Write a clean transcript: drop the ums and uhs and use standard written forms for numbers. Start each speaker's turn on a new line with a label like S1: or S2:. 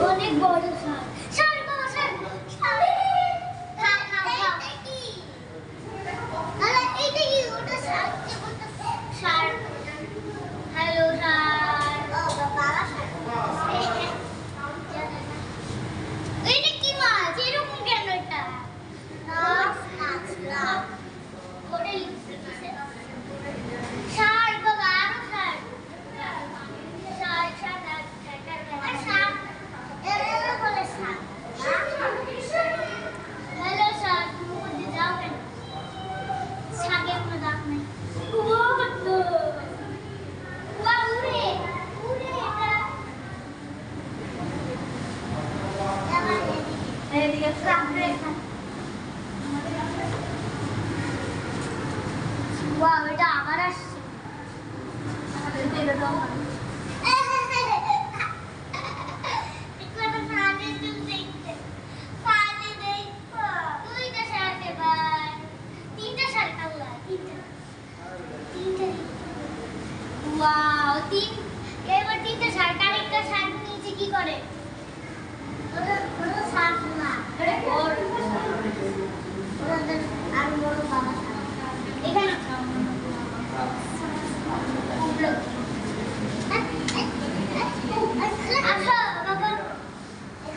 S1: অনেক বড় sir. Sir বাবা স্যার স্যার খা খা খা কি আরে এইটা কি ওটা স্যার কি বলতেছে স্যার হ্যালো স্যার ও বাবা স্যার এইটা কি মাছ এরকম কেন এটা মাছ মাছ না ওটা লিখতেছে স্যার বাবা আরো sir sir sir sir sir এরা বলে স্যার হ্যালো স্যার তুমি মধ্যে যাও কেন ছাগে কোনো দাগ নেই উড়ে উড়ে এটা এদিকে সামনে ওয়াও এটা আবার আসছে আমাদের তেল দাও একটু পানি দিন দেখতে পানি দেই দুইটা শার্ট এবার তিনটা শার্ট আল্লাহ তিনটা ওয়াও তিন এবার তিনটা শার্ট আরেকটা শার্ট নিচে কি করে ওটা শার্ট না এটা বড়